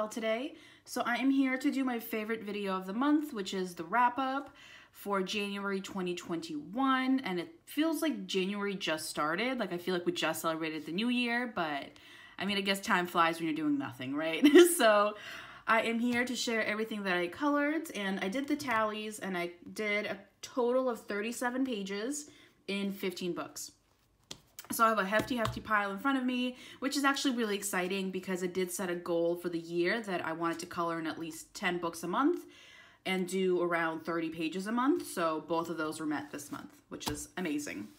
well today. So I am here to do my favorite video of the month, which is the wrap up for January 2021. And it feels like January just started. Like I feel like we just celebrated the new year, but I mean, I guess time flies when you're doing nothing, right? So I am here to share everything that I colored, and I did the tallies, and I did a total of 37 pages in 15 books. So I have a hefty pile in front of me, which is actually really exciting because I did set a goal for the year that I wanted to color in at least 10 books a month and do around 30 pages a month. So both of those were met this month, which is amazing.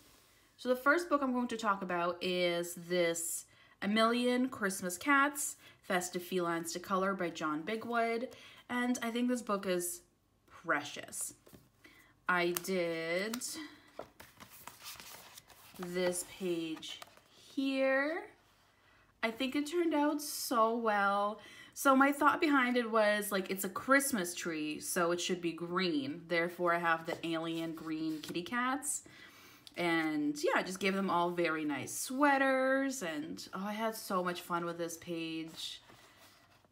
So the first book I'm going to talk about is this A Million Christmas Cats, Festive Felines to Color by John Bigwood. And I think this book is precious. I did this page here. I think it turned out so well. So my thought behind it was like, it's a Christmas tree, so it should be green. Therefore I have the alien green kitty cats. And yeah, I just gave them all very nice sweaters, and oh, I had so much fun with this page.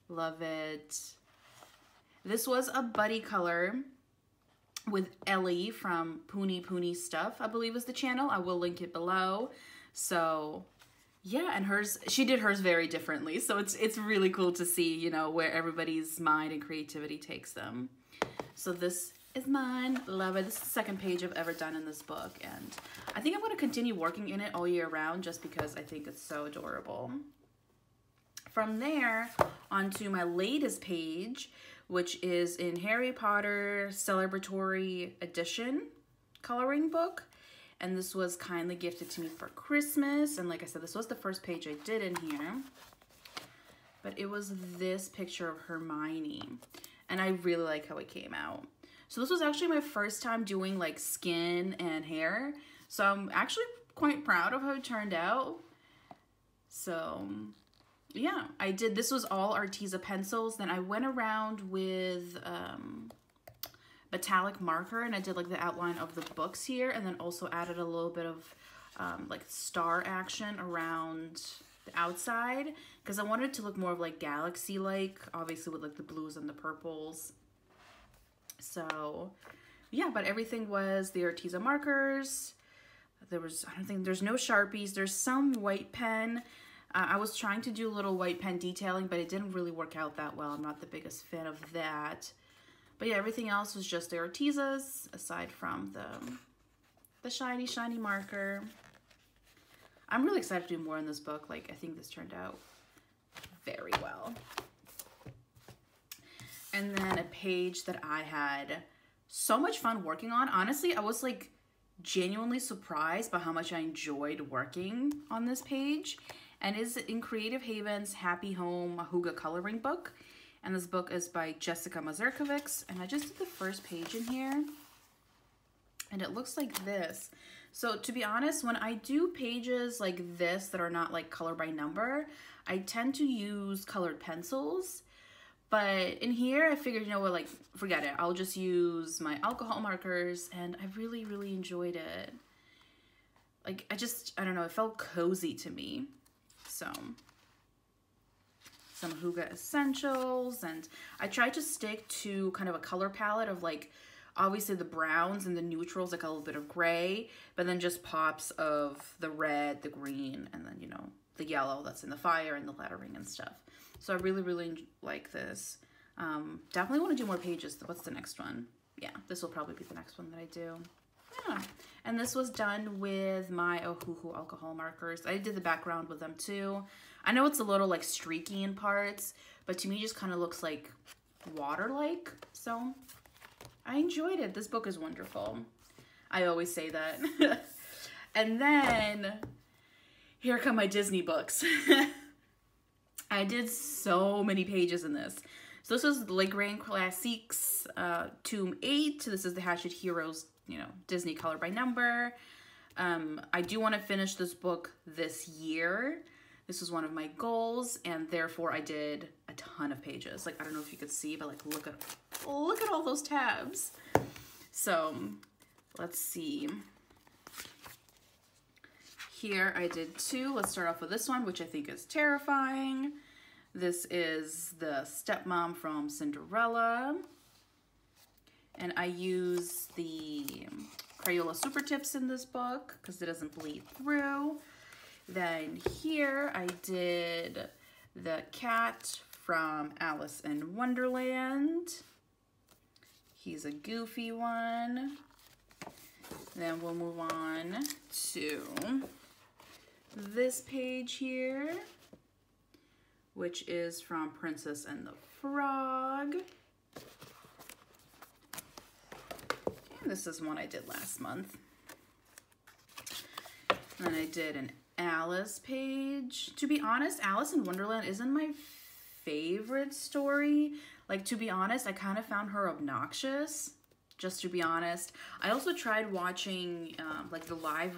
Love it. This was a buddy color with Ellie from Poony Stuff, I believe is the channel. I will link it below. So yeah, and hers, she did hers very differently. So it's really cool to see, you know, where everybody's mind and creativity takes them. So this is mine. Love it. This is the second page I've ever done in this book, and I think I'm going to continue working in it all year round just because I think it's so adorable. From there, onto my latest page, which is in Harry Potter Celebratory Edition coloring book. And this was kindly gifted to me for Christmas. And like I said, this was the first page I did in here. But it was this picture of Hermione. And I really like how it came out. So this was actually my first time doing like skin and hair. So I'm actually quite proud of how it turned out. So yeah, I did, this was all Arteza pencils. Then I went around with metallic marker, and I did like the outline of the books here, and then also added a little bit of like star action around the outside because I wanted it to look more of like galaxy-like, obviously with like the blues and the purples. So yeah, but everything was the Arteza markers. There was, I don't think, there's no Sharpies. There's some white pen. I was trying to do a little white pen detailing, but it didn't really work out that well. I'm not the biggest fan of that. But yeah, everything else was just the Artezas, aside from the shiny marker. I'm really excited to do more in this book. Like, I think this turned out very well. And then a page that I had so much fun working on. Honestly, I was like genuinely surprised by how much I enjoyed working on this page. And is in Creative Haven's Happy Home Hygge coloring book. And this book is by Jessica Mazurkiewicz. And I just did the first page in here. And it looks like this. So to be honest, when I do pages like this that are not like color by number, I tend to use colored pencils. But in here, I figured, you know what, like, forget it. I'll just use my alcohol markers. And I really, really enjoyed it. Like, I don't know, it felt cozy to me. So, some Hygge essentials, and I tried to stick to kind of a color palette of like, obviously the browns and the neutrals, like a little bit of gray, but then just pops of the red, the green, and then, you know, the yellow that's in the fire and the lettering and stuff. So I really, really like this. Definitely want to do more pages. What's the next one? Yeah, this will probably be the next one that I do. Yeah. And this was done with my Ohuhu alcohol markers. I did the background with them too. I know it's a little like streaky in parts, but to me it just kind of looks like water-like. So I enjoyed it. This book is wonderful. I always say that. And then here come my Disney books. I did so many pages in this. So this was Les Grands Classiques, Tome 8. This is the Hatchet Heroes, you know, Disney color by number. I do want to finish this book this year. This was one of my goals, and therefore I did a ton of pages. Like, I don't know if you could see, but like, look at all those tabs. So let's see. Here I did two. Let's start off with this one, which I think is terrifying. This is the stepmom from Cinderella. And I use the Crayola Super Tips in this book because it doesn't bleed through. Then here I did the cat from Alice in Wonderland. He's a goofy one. Then we'll move on to this page here, which is from Princess and the Frog. And this is one I did last month. And then I did an Alice page. To be honest, Alice in Wonderland isn't my favorite story. Like, to be honest, I kind of found her obnoxious, just to be honest. I also tried watching like the live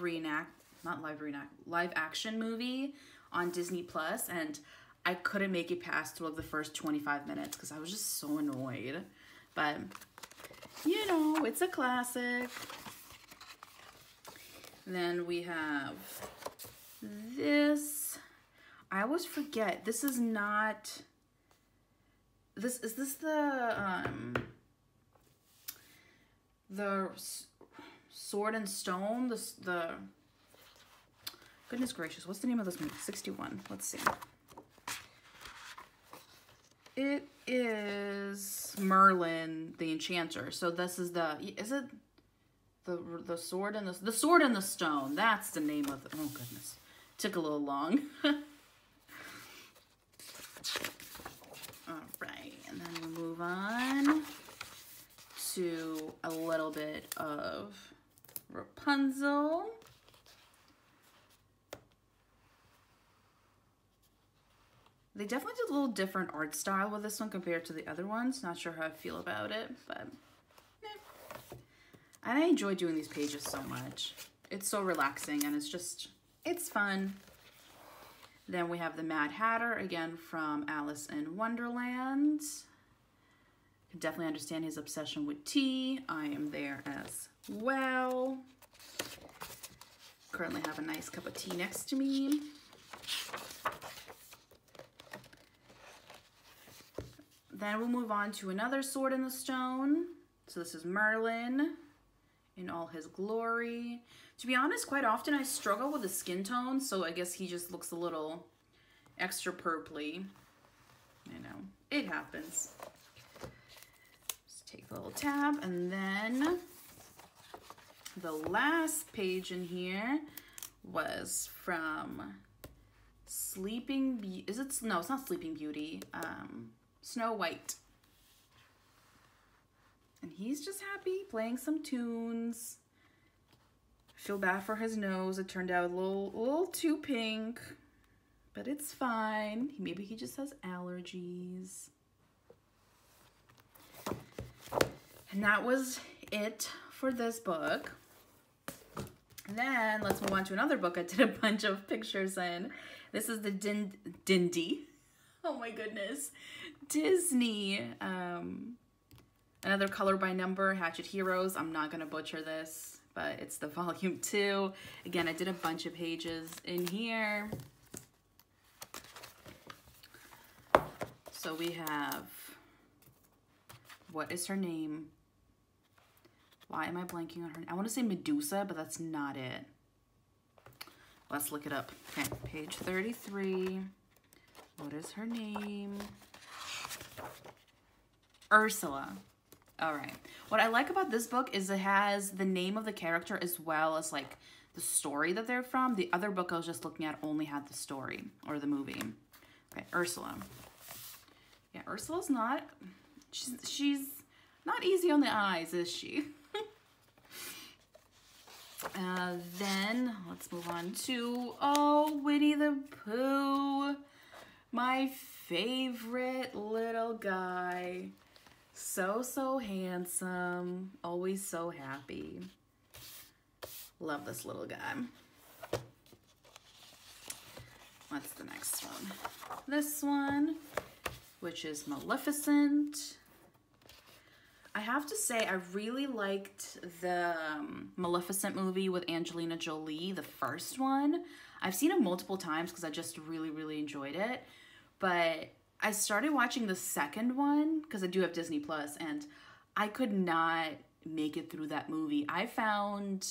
action movie on Disney Plus, and I couldn't make it past like the first 25 minutes because I was just so annoyed. But you know, it's a classic. Then we have this. I always forget. This is not. Is this the Sword and Stone? The goodness gracious, what's the name of this movie? 61. Let's see. It is Merlin the Enchanter. So this is is it the Sword and the Sword and the Stone? That's the name of the, oh goodness. Took a little long. All right, and then we'll move on to a little bit of Rapunzel. They definitely did a little different art style with this one compared to the other ones. Not sure how I feel about it, but and I enjoy doing these pages so much. It's so relaxing and it's fun. Then we have the Mad Hatter, again from Alice in Wonderland. Can definitely understand his obsession with tea. I am there as well. Currently have a nice cup of tea next to me. Then we'll move on to another Sword in the Stone. So this is Merlin in all his glory. To be honest, quite often I struggle with the skin tone, so I guess he just looks a little extra purpley. You know, it happens. Just take the little tab, and then the last page in here was from Sleeping Beauty. No, it's not Sleeping Beauty. Snow White. And he's just happy playing some tunes. I feel bad for his nose. It turned out a little too pink, but it's fine. Maybe he just has allergies. And that was it for this book. And then let's move on to another book I did a bunch of pictures in. This is the Dindy. Oh my goodness. Disney. Another color by number, Hatchet Heroes. I'm not gonna butcher this, but it's the volume 2. Again, I did a bunch of pages in here. So we have, what is her name? Why am I blanking on her name? I want to say Medusa, but that's not it. Let's look it up. Okay, page 33. What is her name? Ursula. All right. What I like about this book is it has the name of the character as well as like the story that they're from. The other book I was just looking at only had the story or the movie. Okay, Ursula. Yeah, Ursula's not, she's not easy on the eyes, is she? Then let's move on to, oh, Winnie the Pooh. My favorite little guy. So handsome. Always so happy. Love this little guy. What's the next one? This one, which is Maleficent. I have to say, I really liked the Maleficent movie with Angelina Jolie, the first one. I've seen it multiple times because I just really enjoyed it. But I started watching the second one because I do have Disney Plus, and I could not make it through that movie. I found,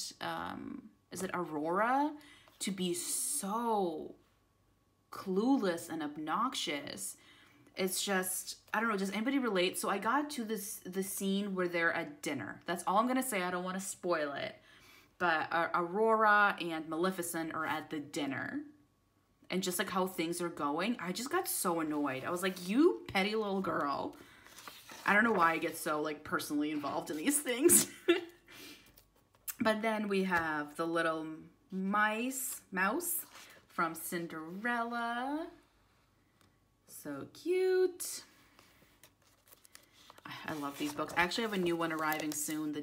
is it Aurora, to be so clueless and obnoxious. It's just, I don't know, does anybody relate? So I got to the scene where they're at dinner. That's all I'm gonna say. I don't want to spoil it. But Aurora and Maleficent are at the dinner. And just like how things are going, I just got so annoyed. I was like, you petty little girl. I don't know why I get so like personally involved in these things. But then we have the little mouse from Cinderella. So cute. I love these books. I actually have a new one arriving soon. The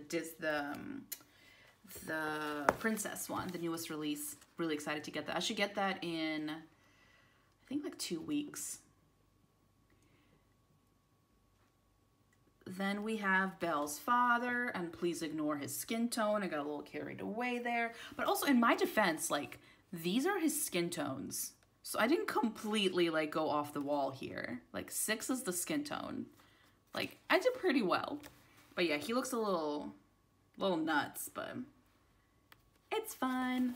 princess one, the newest release. Really excited to get that. I should get that in, I think, like 2 weeks. Then we have Belle's father, and please ignore his skin tone. I got a little carried away there. But also, in my defense, like, these are his skin tones. So I didn't completely, like, go off the wall here. Like, 6 is the skin tone. Like, I did pretty well. But yeah, he looks a little nuts, but it's fun.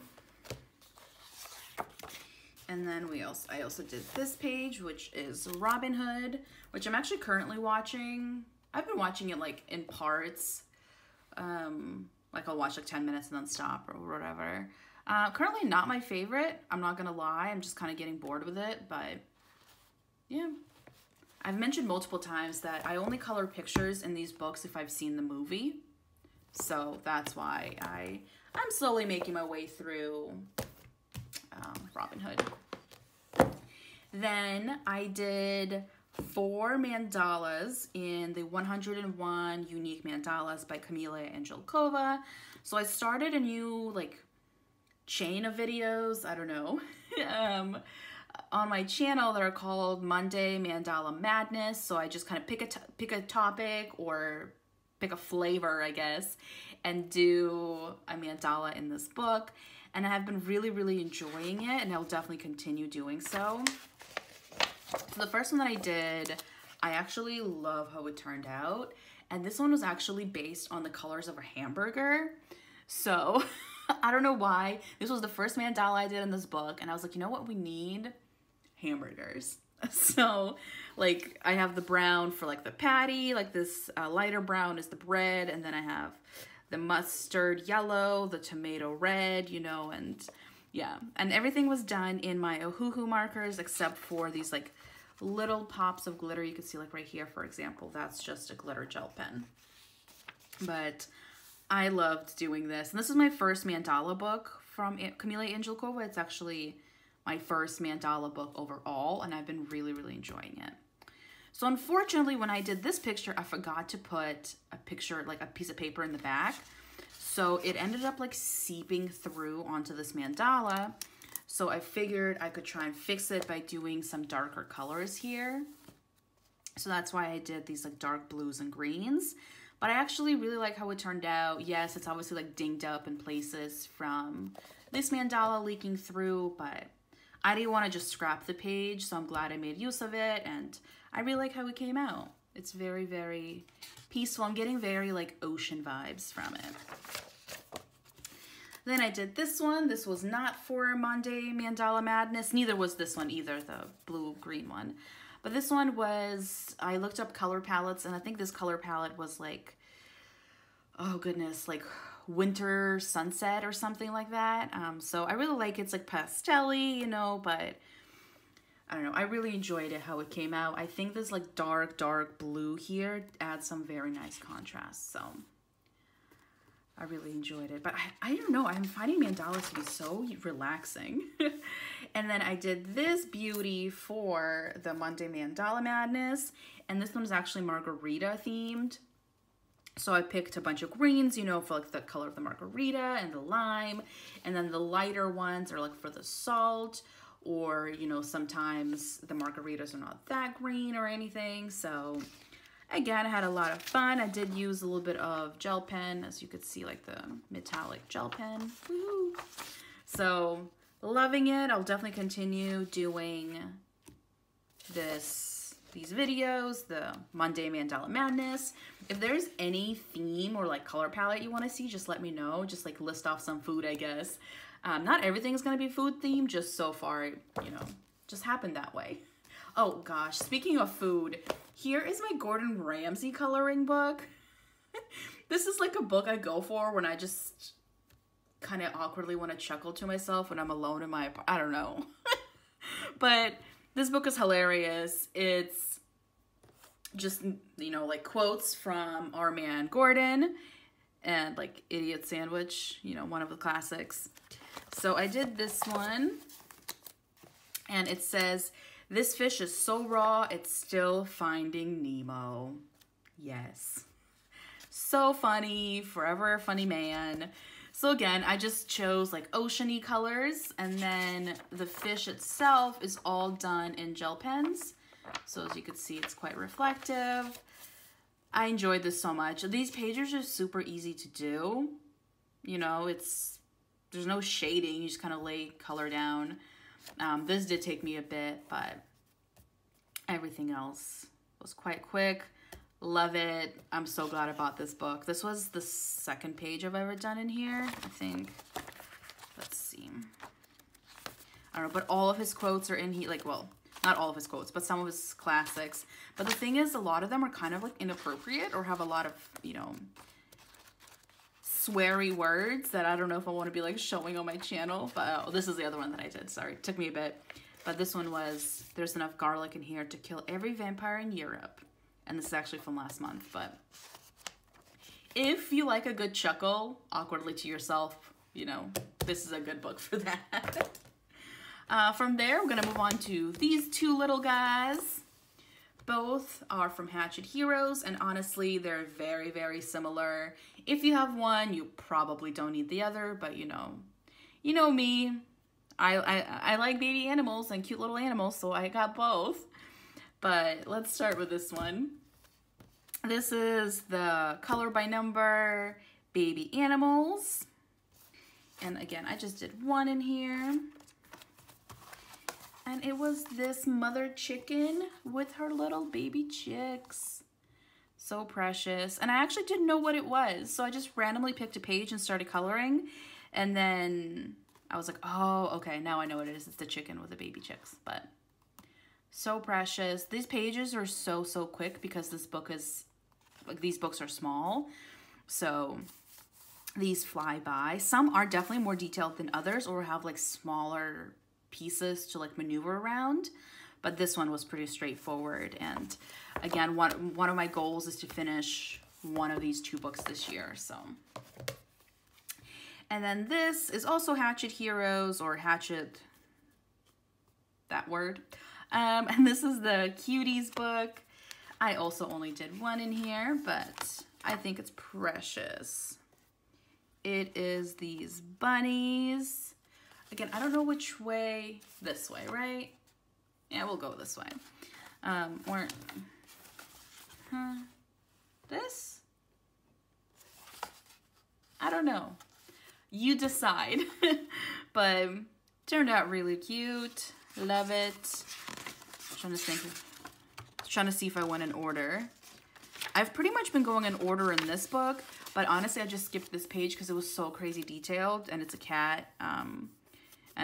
And then I also did this page, which is Robin Hood, which I'm actually currently watching. I've been watching it, like, in parts. Like, I'll watch, like, 10 minutes and then stop or whatever. Currently not my favorite. I'm not gonna lie. I'm just kind of getting bored with it, but yeah. I've mentioned multiple times that I only color pictures in these books if I've seen the movie. So that's why I'm slowly making my way through Robin Hood. Then I did 4 mandalas in the 101 Unique Mandalas by Kamila Angelkova. So I started a new, like, chain of videos, I don't know, on my channel that are called Monday Mandala Madness. So I just kind of pick a topic or pick a flavor, I guess, and do a mandala in this book. And I have been really, really enjoying it, and I'll definitely continue doing so. So the first one that I did, I actually love how it turned out. And this one was actually based on the colors of a hamburger. So I don't know why. This was the first mandala I did in this book, and I was like, you know what? We need hamburgers. So, like, I have the brown for, like, the patty, like this lighter brown is the bread, and then I have the mustard yellow, the tomato red, you know, and yeah. And everything was done in my Ohuhu markers except for these, like, little pops of glitter. You can see, like, right here, for example, that's just a glitter gel pen. But I loved doing this. And this is my first mandala book from Kamila Angelkova. It's actually my first mandala book overall, and I've been really, really enjoying it. So unfortunately, when I did this picture, I forgot to put a picture, like a piece of paper in the back. So it ended up, like, seeping through onto this mandala. So I figured I could try and fix it by doing some darker colors here. So that's why I did these, like, dark blues and greens. But I actually really like how it turned out. Yes, it's obviously, like, dinged up in places from this mandala leaking through, but I didn't want to just scrap the page, so I'm glad I made use of it, and I really like how it came out. It's very, very peaceful. I'm getting very, like, ocean vibes from it. Then I did this one. This was not for Monday Mandala Madness. Neither was this one either, the blue-green one. But this one was, I looked up color palettes, and I think this color palette was, like, oh goodness, like winter sunset or something like that. So I really like it's like pastel-y, you know, but I don't know. I really enjoyed it, how it came out. I think this, like, dark blue here adds some very nice contrast. So I really enjoyed it. But I don't know. I'm finding mandalas to be so relaxing. And then I did this beauty for the Monday Mandala Madness. And this one is actually margarita themed. So I picked a bunch of greens, you know, for, like, the color of the margarita and the lime. And then the lighter ones are, like, for the salt. Or, you know, sometimes the margaritas are not that green or anything. So again, I had a lot of fun. I did use a little bit of gel pen, as you could see, like the metallic gel pen. Woo! So loving it. I'll definitely continue doing this these videos, the Monday Mandala Madness. If there's any theme or like color palette you want to see, just let me know. Just like list off some food, I guess. Not everything's going to be food themed, just so far, you know, just happened that way. Oh gosh, speaking of food, here is my Gordon Ramsay coloring book. This is like a book I go for when I just kind of awkwardly want to chuckle to myself when I'm alone in my apartment. I don't know. But this book is hilarious. It's just, you know, like quotes from our man Gordon and like Idiot Sandwich, you know, one of the classics. So I did this one and it says, "This fish is so raw, it's still finding Nemo." Yes. So funny, forever a funny man. So again, I just chose like oceany colors, and then the fish itself is all done in gel pens. So as you can see, it's quite reflective. I enjoyed this so much. These pages are super easy to do. You know, there's no shading, you just kind of lay color down. This did take me a bit, but everything else was quite quick. Love it. I'm so glad I bought this book. This was the second page I've ever done in here, I think. Let's see. I don't know, but all of his quotes are in here. Like, well, not all of his quotes, but some of his classics. But the thing is, a lot of them are kind of like inappropriate or have a lot of, you know, sweary words that I don't know if I want to be like showing on my channel. But oh, this is the other one that I did. Sorry, it took me a bit. But this one was, "There's enough garlic in here to kill every vampire in Europe." And this is actually from last month, but if you like a good chuckle awkwardly to yourself, you know, this is a good book for that. From there, we're gonna move on to these two little guys. Both are from Hatchet Heroes, and honestly, they're very, very similar. If you have one, you probably don't need the other, but you know me. I like baby animals and cute little animals, so I got both. But let's start with this one. This is the color by number baby animals. And again, I just did one in here. And it was this mother chicken with her little baby chicks. So precious. And I actually didn't know what it was. So I just randomly picked a page and started coloring. And then I was like, oh, okay, now I know what it is. It's the chicken with the baby chicks. But so precious. These pages are so quick because this book is, like, these books are small. So these fly by. Some are definitely more detailed than others or have like smaller pieces to like maneuver around. But this one was pretty straightforward. And again, one of my goals is to finish one of these two books this year. So, and then this is also Hatchet Heroes, or Hatchet, that word. And this is the Cuties book. I also only did one in here, but I think it's precious. It is these bunnies. Again, I don't know which way. This way, right? Yeah, we'll go this way. Or, this? I don't know. You decide. But turned out really cute. Love it. Trying to see if I went in order. I've pretty much been going in order in this book, but honestly, I just skipped this page because it was so crazy detailed, and it's a cat. And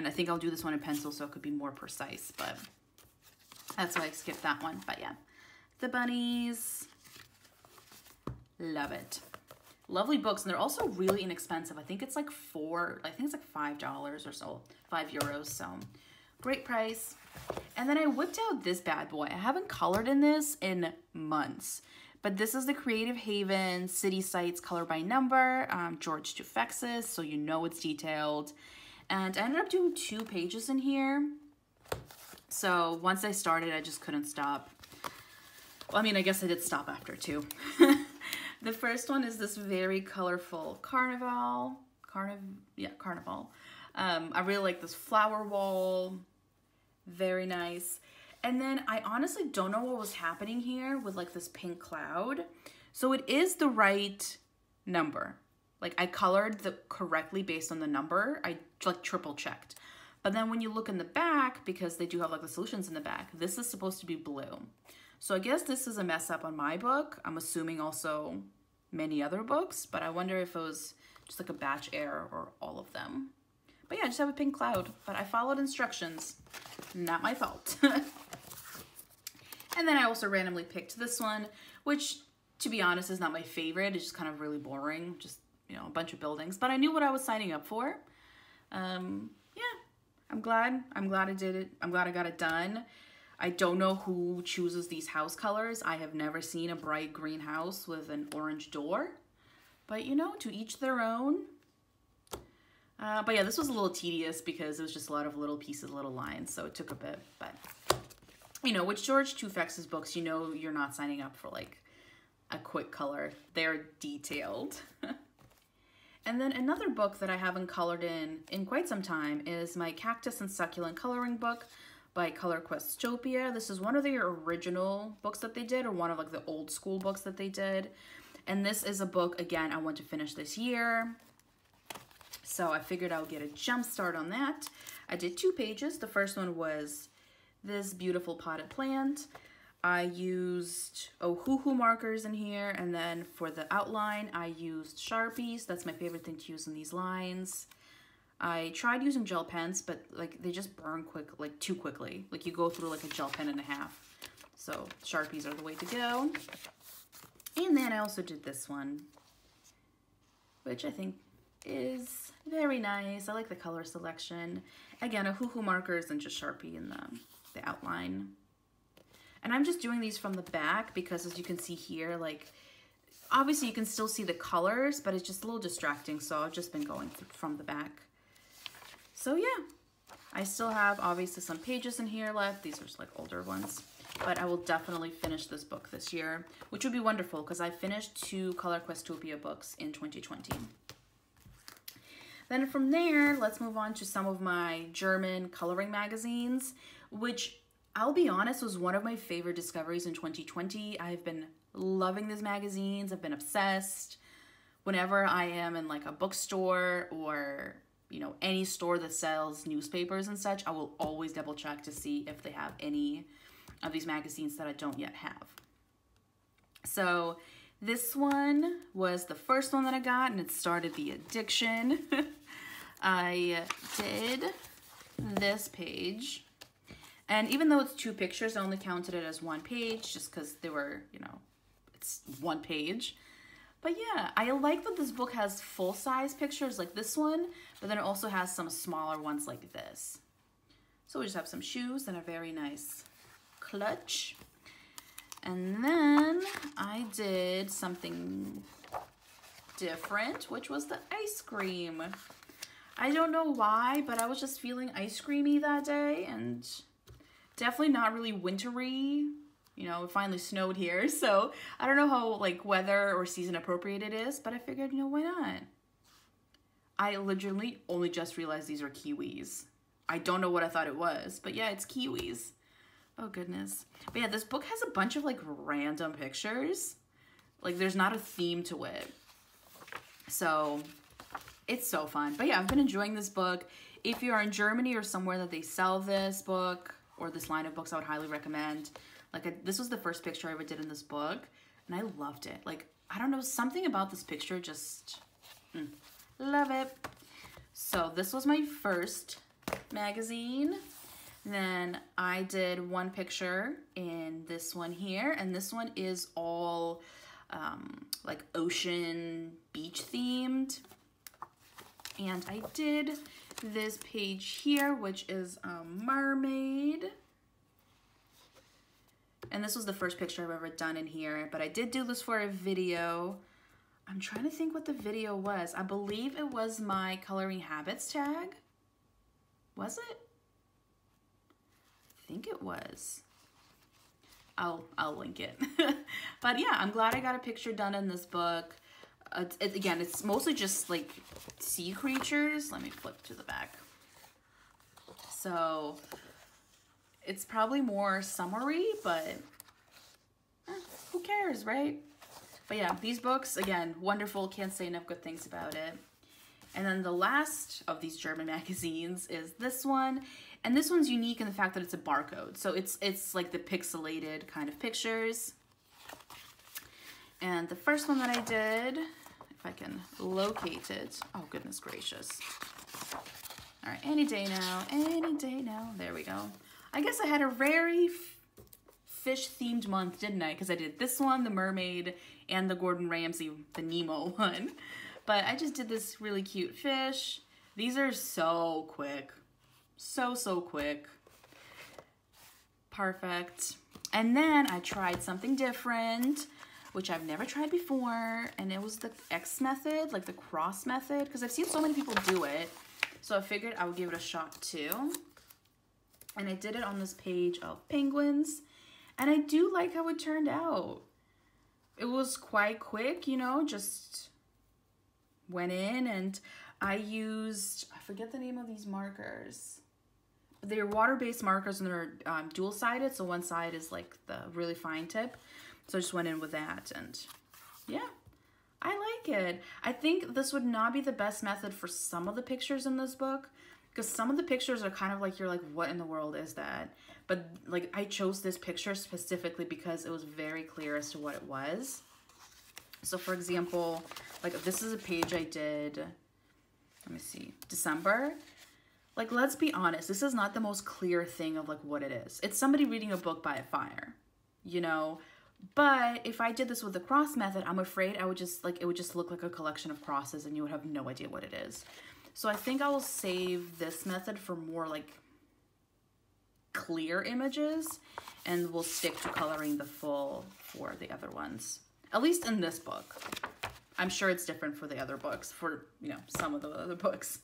I think I'll do this one in pencil so it could be more precise, but that's why I skipped that one. But yeah, the bunnies. Love it. Lovely books, and they're also really inexpensive. I think it's like $5 or so, €5, so great price. And then I whipped out this bad boy. I haven't colored in this in months, but this is the Creative Haven City Sites Color by Number, George Tufexis, so you know it's detailed. And I ended up doing 2 pages in here. So once I started, I just couldn't stop. Well, I mean, I guess I did stop after 2. The first one is this very colorful carnival. Carnival. I really like this flower wall. Very nice. And then I honestly don't know what was happening here with like this pink cloud. So it is the right number. Like I colored correctly based on the number. I like triple checked. But then when you look in the back, because they do have like the solutions in the back, this is supposed to be blue. So I guess this is a mess up on my book. I'm assuming also many other books, but I wonder if it was just like a batch error or all of them. But yeah, I just have a pink cloud, but I followed instructions. Not my fault. And then I also randomly picked this one, which to be honest is not my favorite. It's just kind of really boring. Just, you know, a bunch of buildings, but I knew what I was signing up for. Yeah, I'm glad I did it. I'm glad I got it done. I don't know who chooses these house colors. I have never seen a bright green house with an orange door, but you know, to each their own. But yeah, this was a little tedious because it was just a lot of little pieces, little lines, so it took a bit. But you know, with George Tufex's books, you know you're not signing up for like a quick color. They're detailed. And then another book that I haven't colored in quite some time is my Cactus and Succulent coloring book by Color Questopia. This is one of their original books that they did, or one of like the old school books that they did. And this is a book, again, I want to finish this year. So I figured I would get a jump start on that. I did 2 pages. The first one was this beautiful potted plant. I used Ohuhu markers in here, and then for the outline, I used Sharpies. That's my favorite thing to use in these lines. I tried using gel pens, but like they just burn too quickly. Like you go through like a gel pen and a half. So Sharpies are the way to go. And then I also did this one, which I think is very nice. I like the color selection. Again, Ohuhu markers and just Sharpie in the outline. And I'm just doing these from the back because, as you can see here, like, obviously you can still see the colors, but it's just a little distracting, so I've just been going from the back. So yeah, I still have obviously some pages in here left. These are just like older ones, but I will definitely finish this book this year, which would be wonderful because I finished 2 Color Questopia books in 2020. Then from there, let's move on to some of my German coloring magazines, which I'll be honest, was one of my favorite discoveries in 2020. I've been loving these magazines. I've been obsessed. Whenever I am in like a bookstore or, you know, any store that sells newspapers and such, I will always double check to see if they have any of these magazines that I don't yet have. So this one was the first one that I got, and it started the addiction. I did this page. And even though it's 2 pictures, I only counted it as 1 page just because they were, you know, it's 1 page. But yeah, I like that this book has full-size pictures like this one, but then it also has some smaller ones like this. So we just have some shoes and a very nice clutch. And then I did something different, which was the ice cream. I don't know why, but I was just feeling ice creamy that day, and definitely not really wintry. You know, it finally snowed here, so I don't know how like weather or season appropriate it is, but I figured, you know, why not? I literally only just realized these are kiwis. I don't know what I thought it was, but yeah, it's kiwis. Oh goodness. But yeah, this book has a bunch of like random pictures. Like there's not a theme to it. So it's so fun. But yeah, I've been enjoying this book. If you're in Germany or somewhere that they sell this book or this line of books, I would highly recommend. Like this was the first picture I ever did in this book, and I loved it. Like, I don't know, something about this picture just, love it. So this was my first magazine. Then I did 1 picture in this one here, and this one is all like ocean beach themed. And I did this page here, which is a mermaid. And this was the first picture I've ever done in here, but I did do this for a video. I'm trying to think what the video was. I believe it was my Coloring Habits tag. Was it? I think it was. I'll link it. But yeah, I'm glad I got a picture done in this book. Again, it's mostly just like sea creatures. Let me flip to the back. So it's probably more summery, but who cares, right? But yeah, these books, again, wonderful. Can't say enough good things about it. And then the last of these German magazines is this one. And this one's unique in the fact that it's a barcode. So it's like the pixelated kind of pictures. And the first one that I did, if I can locate it. Oh, goodness gracious. All right, any day now, any day now. There we go. I guess I had a very fish-themed month, didn't I? Because I did this one, the mermaid, and the Gordon Ramsay, the Nemo one. But I just did this really cute fish. These are so quick. So quick. Perfect. And then I tried something different, which I've never tried before, and it was the X method, like the cross method, because I've seen so many people do it. So I figured I would give it a shot too. And I did it on this page of penguins, and I do like how it turned out. It was quite quick, you know, just went in, and I used, I forget the name of these markers. They're water-based markers, and they're dual-sided, so one side is like the really fine tip. So I just went in with that, and yeah, I like it. I think this would not be the best method for some of the pictures in this book, because some of the pictures are kind of like, you're like, what in the world is that? But like, I chose this picture specifically because it was very clear as to what it was. So for example, like this is a page I did, let me see, December. Like, let's be honest, this is not the most clear thing of like what it is. It's somebody reading a book by a fire, you know? But if I did this with the cross method, I'm afraid I would just like, it would just look like a collection of crosses and you would have no idea what it is. So I think I will save this method for more like clear images, and we'll stick to coloring the full for the other ones. At least in this book. I'm sure it's different for the other books, for, you know, some of the other books.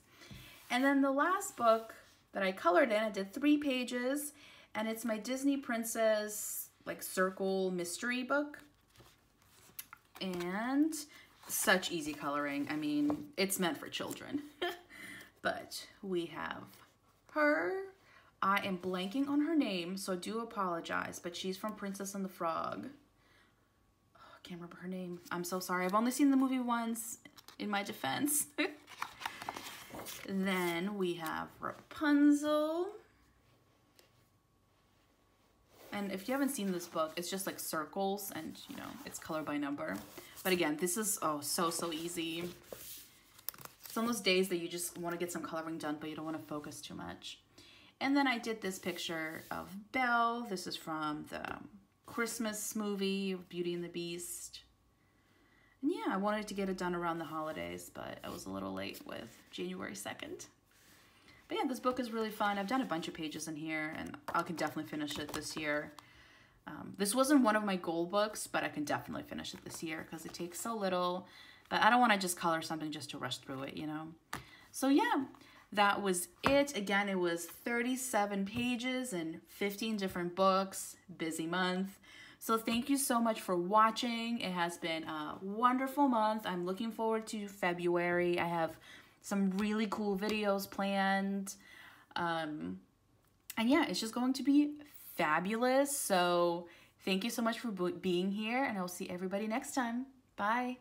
And then the last book that I colored in, I did 3 pages, and it's my Disney Princess, like, circle mystery book. And such easy coloring. I mean, it's meant for children. But we have her. I am blanking on her name, so I do apologize, but she's from Princess and the Frog. Oh, I can't remember her name. I'm so sorry. I've only seen the movie once, in my defense. Then we have Rapunzel. And if you haven't seen this book, it's just like circles, and you know, it's color by number. But again, this is so easy. It's on those days that you just want to get some coloring done, but you don't want to focus too much. And then I did this picture of Belle. This is from the Christmas movie, Beauty and the Beast. And yeah, I wanted to get it done around the holidays, but I was a little late with January 2nd. But yeah, this book is really fun. I've done a bunch of pages in here, and I can definitely finish it this year. This wasn't one of my goal books, but I can definitely finish it this year because it takes so little. But I don't want to just color something just to rush through it, you know? So yeah, that was it. Again, it was 37 pages and 15 different books. Busy month. So thank you so much for watching. It has been a wonderful month. I'm looking forward to February. I have some really cool videos planned. And yeah, it's just going to be fabulous. So thank you so much for being here, and I'll see everybody next time. Bye.